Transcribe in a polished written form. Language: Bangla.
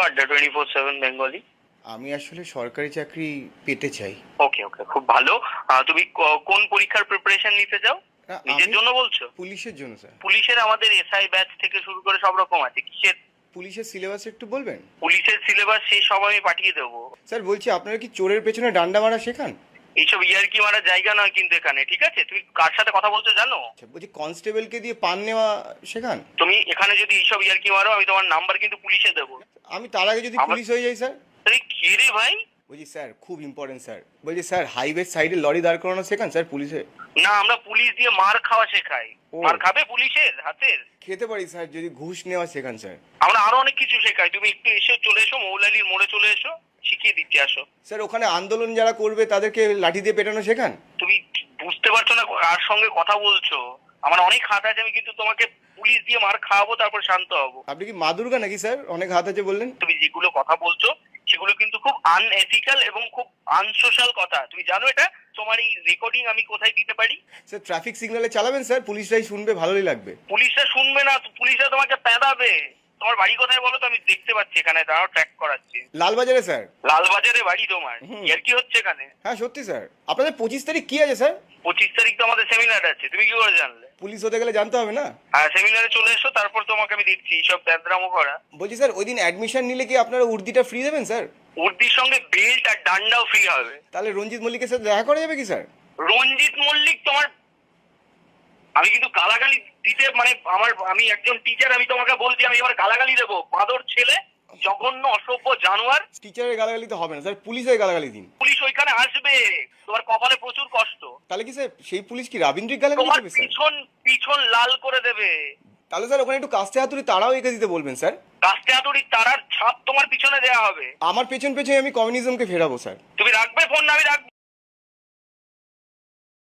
আড্ডা 24/7 বেঙ্গলি। আমি আসলে সরকারি চাকরি পেতে চাই। ওকে ওকে, খুব ভালো। তুমি কোন পরীক্ষার প্রিপারেশন নিতে চাও? নিজের আমি জন্য বলছো? পুলিশের জন্য স্যার। পুলিশের আমাদের এসআই ব্যাচ থেকে শুরু করে সব রকম আছে। কিসের? পুলিশের সিলেবাস একটু বলবেন? পুলিশের সিলেবাস সেই সব আমি পাঠিয়ে দেবো। স্যার বলছি, আপনারা কি চোরের পেছনে ডান্ডা মারা শেখান? এইসব ইয়ার্কি মারার জায়গা নয় কিন্তু এখানে, ঠিক আছে? তুমি কার সাথে কথা বলছো জানো? আচ্ছা, বলছি কনস্টেবলকে দিয়ে পান নেওয়া শেখান? তুমি এখানে যদি এইসব ইয়ার্কি মারো, আমি তোমার নাম্বার কিন্তু পুলিশে দেবো। আমি তার আগে যদি পুলিশ হয়ে যাই স্যার? আরে কে রে ভাই? বলছি স্যার, খুব ইম্পর্টেন্ট স্যার। বলছি স্যার, হাইওয়ে সাইডে লরি দাঁড় করানো শেখান স্যার পুলিশে? না, আমরা পুলিশ দিয়ে মার খাওয়া শেখাই। ও। মার খাবে পুলিশের হাতের? খেতে পারি স্যার, যদি ঘুষ নেওয়া শেখান স্যার। আমরা আরো অনেক কিছু শেখাই। তুমি একটু এসে চলে এসো, মৌলালির মোড়ে চলে এসো, শিখিয়ে দিচ্ছি। আসো। স্যার ওখানে আন্দোলন যারা করবে তাদেরকে লাঠি দিয়ে পেটানো শেখান? তুমি বুঝতে পারছো না কার সঙ্গে কথা বলছো? আমার অনেক হাত আছে, আমি কিন্তু তোমাকে পুলিশ দিয়ে মার খাওয়াবো, তারপর শান্ত হবো। আপনি কি মা দুর্গা নাকি স্যার, অনেক হাত আছে বললেন? তুমি যেগুলো কথা বলছো সেগুলো কিন্তু খুব আনএথিক্যাল এবং খুব আনসোশ্যাল কথা। তুমি জানো এটা? তোমার এই রেকর্ডিং আমি কোথায় দিতে পারি? স্যার ট্রাফিক সিগন্যালে চালাবেন স্যার, পুলিশরাই শুনবে, ভালোই লাগবে। পুলিশরা শুনবে না, পুলিশরা তোমাকে পেদাবে। তোমার বাড়ি কোথায় বলো তো? আমি দেখতে পাচ্ছি এখানে, তারাও ট্র্যাক করাচ্ছি। লালবাজারে স্যার। লালবাজারে বাড়ি তোমার? হুম। এর কি হচ্ছে এখানে? হ্যাঁ সত্যি স্যার। আপনাদের 25 তারিখ কি আছে স্যার? 25 তারিখ তো আমাদের সেমিনার আছে। তুমি কি করে জানলে? পুলিশ হতে গেলে জানতে হবে না? হ্যাঁ, সেমিনারে চলে এসো, তারপর তোমাকে আমি দিচ্ছি সব প্যাদ্রামো করা। বলছি স্যার, ওই দিন অ্যাডমিশন নিলে কি আপনারা উর্দিটা ফ্রি দেবেন স্যার? উর্দির সঙ্গে বেল্ট আর ডান্ডাও ফ্রি হবে। তাহলে রঞ্জিত মল্লিকের সাথে দেখা করা যাবে কি স্যার? রঞ্জিত মল্লিক তোমার, আমি কিন্তু গালাগালি দিতে আমি একজন টিচার, আমি তোমাকে বলছি আমি এবার গালাগালি দেবো? বাঁদর ছেলে, জঘন্য অসভ্য জানোয়ার। টিচারের গালাগালি তো হবে না স্যার, পুলিশের গালাগালি দিন। পুলিশ ওইখানে আসবে, তোমার কপালে প্রচুর কষ্ট। তাহলে কি স্যার সেই পুলিশ কি রাবীন্দ্রিক গালাগালি তোমার দেবে স্যার? পিছন পিছন লাল করে দেবে। তাহলে স্যার ওখানে একটু কাস্তে হাতুড়ি তারাও এঁকে দিতে বলবেন স্যার। কাস্তে হাতুড়ির তারার ছাপ তোমার পিছনে দেয়া হবে। আমার পেছন পেছনে আমি কমিউনিজমকে ফেরাবো স্যার। তুমি রাখবে ফোন না? আমি রাখবো।